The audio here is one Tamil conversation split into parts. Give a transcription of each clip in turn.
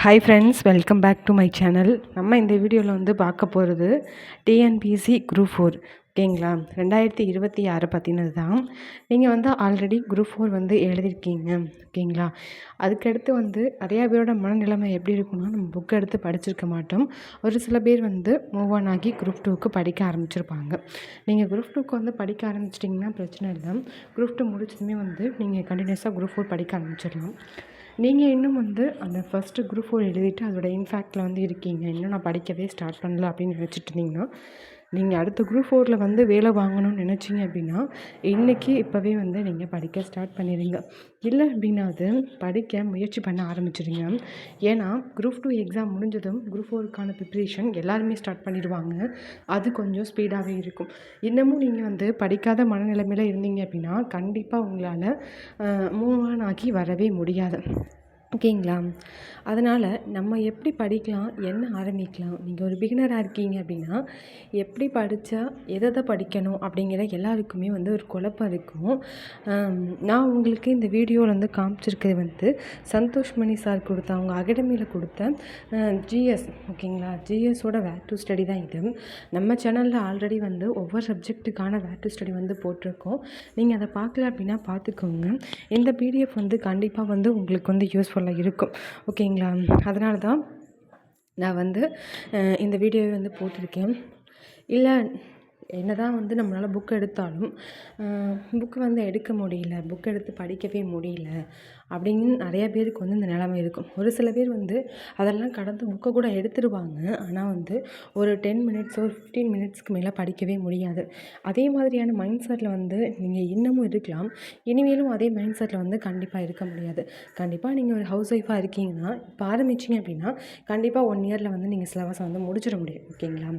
Hi friends, welcome back to my channel. நம்ம இந்த வீடியோவில் வந்து பார்க்க போகிறது டிஎன்பிஎஸ்சி குரூப் 4. ஓகேங்களா? 2026 பற்றினது தான். நீங்கள் வந்து ஆல்ரெடி குரூப் 4 வந்து எழுதியிருக்கீங்க. ஓகேங்களா? அதுக்கடுத்து வந்து நிறையா பேரோட மனநிலைமை எப்படி இருக்குன்னா, நம்ம புக் எடுத்து படிச்சிருக்க மாட்டோம். ஒரு சில பேர் வந்து மூவ் ஆன் ஆகி குரூப் 2க்கு படிக்க ஆரம்பிச்சிருப்பாங்க. நீங்கள் குரூப் 2க்கு வந்து படிக்க ஆரம்பிச்சிட்டிங்கன்னா பிரச்சனை இல்லை. குரூப் 2 முடிச்சதுமே வந்து நீங்கள் கண்டினியூஸாக குரூப் 4 படிக்க ஆரம்பிச்சிடலாம். நீங்கள் இன்னும் வந்து அந்த ஃபஸ்ட்டு குரூப் 4 எழுதிட்டு அதோட இம்பேக்டில் வந்து இருக்கீங்க, இன்னும் நான் படிக்கவே ஸ்டார்ட் பண்ணல அப்படின்னு நினச்சிட்டு இருந்தீங்கன்னா, நீங்கள் அடுத்த குரூப் 4ல் வந்து வேலை வாங்கணும்னு நினச்சிங்க அப்படின்னா இன்றைக்கி இப்போவே வந்து நீங்கள் படிக்க ஸ்டார்ட் பண்ணிடுங்க. இல்லை அப்படின்னா அது படிக்க முயற்சி பண்ண ஆரம்பிச்சிடுங்க. ஏன்னா குரூப் 2 எக்ஸாம் முடிஞ்சதும் குரூப் 4க்கான ப்ரிப்ரேஷன் எல்லாருமே ஸ்டார்ட் பண்ணிடுவாங்க. அது கொஞ்சம் ஸ்பீடாகவே இருக்கும். இன்னமும் நீங்கள் வந்து படிக்காத மனநிலைமையில் இருந்தீங்க அப்படின்னா கண்டிப்பாக உங்களால் மூவ் ஆன் ஆகி வரவே முடியாது. ஓகேங்களா? அதனால் நம்ம எப்படி படிக்கலாம், என்ன ஆரம்பிக்கலாம்? நீங்கள் ஒரு பிகினராக இருக்கீங்க அப்படின்னா எப்படி படித்தா எதை படிக்கணும் அப்படிங்கிற எல்லாருக்குமே வந்து ஒரு குழப்பம் இருக்கும். நான் உங்களுக்கு இந்த வீடியோவில் வந்து காமிச்சிருக்கிறது வந்து சந்தோஷ் மணி சார் கொடுத்த அவங்க அகாடமியில் கொடுத்த ஜிஎஸ். ஓகேங்களா? ஜிஎஸோட வேர் டு ஸ்டடி தான் இது. நம்ம சேனலில் ஆல்ரெடி வந்து ஒவ்வொரு சப்ஜெக்ட்டுக்கான வேர் டு ஸ்டடி வந்து போட்டிருக்கோம். நீங்கள் அதை பார்க்கல அப்படின்னா பார்த்துக்கோங்க. இந்த பிடிஎஃப் வந்து கண்டிப்பாக வந்து உங்களுக்கு வந்து யூஸ்ஃபுல்லாக இருக்கும். ஓகேங்களா? அதனால தான் நான் வந்து இந்த வீடியோவை வந்து போட்டிருக்கேன். இல்லை என்னதான் வந்து நம்மளால் புக் எடுத்தாலும் புக்கு வந்து எடுக்க முடியல, புக் எடுத்து படிக்கவே முடியல அப்படின்னு நிறையா பேருக்கு வந்து இந்த நிலைமை இருக்கும். ஒரு சில பேர் வந்து அதெல்லாம் கடந்து புக்கை கூட எடுத்துடுவாங்க. ஆனால் வந்து ஒரு 10 மினிட்ஸோ 15 மினிட்ஸ்க்கு மேலே படிக்கவே முடியாது. அதே மாதிரியான மைண்ட் செட்டில் வந்து நீங்கள் இன்னமும் இருக்கலாம். இனிமேலும் அதே மைண்ட் செட்டில் வந்து கண்டிப்பாக இருக்க முடியாது. கண்டிப்பாக நீங்கள் ஒரு ஹவுஸ் ஒய்ஃபாக இருக்கீங்கன்னா இப்போ ஆரம்பிச்சிங்க அப்படின்னா கண்டிப்பாக 1 இயரில் வந்து நீங்கள் சிலபஸை வந்து முடிச்சிட முடியும். ஓகேங்களா?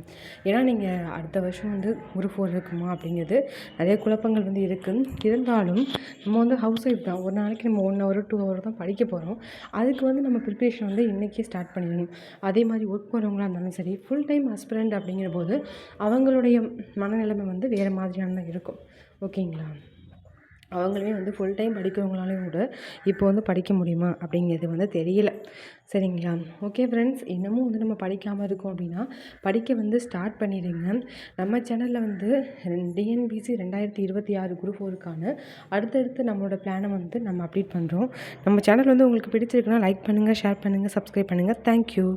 ஏன்னா நீங்கள் அடுத்த வருஷம் வந்து குரூப் 4 இருக்குமா அப்படிங்கிறது நிறைய குழப்பங்கள் வந்து இருக்குது. இருந்தாலும் நம்ம வந்து ஹவுஸ் ஒய்ஃப் தான். ஒரு நாளைக்கு நம்ம 1 ஹவர் 2 ஹவர் தான் படிக்க போகிறோம். அதுக்கு வந்து நம்ம ப்ரிப்ரேஷன் வந்து இன்றைக்கே ஸ்டார்ட் பண்ணிடணும். அதே மாதிரி ஒர்க் போகிறவங்களா இருந்தாலும் சரி, ஃபுல் டைம் ஆஸ்பிரண்ட் அப்படிங்கிற போது அவங்களுடைய மனநிலைமை வந்து வேறு மாதிரியான இருக்கும். ஓகேங்களா? அவங்களுமே வந்து ஃபுல் டைம் படிக்கிறவங்களாலையும் கூட இப்போ வந்து படிக்க முடியுமா அப்படிங்கிறது வந்து தெரியல. சரிங்களா? ஓகே ஃப்ரெண்ட்ஸ், இன்னமும் வந்து நம்ம படிக்காமல் இருக்கோம் அப்படின்னா படிக்க வந்து ஸ்டார்ட் பண்ணிடுங்க. நம்ம சேனலில் வந்து டிஎன்பிஎஸ்சி 2026 குரூப் 4க்கான அடுத்தடுத்து நம்மளோட பிளானை வந்து நம்ம அப்டேட் பண்ணுறோம். நம்ம சேனல் வந்து உங்களுக்கு பிடிச்சிருக்குன்னா லைக் பண்ணுங்கள், ஷேர் பண்ணுங்கள், சப்ஸ்கிரைப் பண்ணுங்கள். தேங்க்யூ.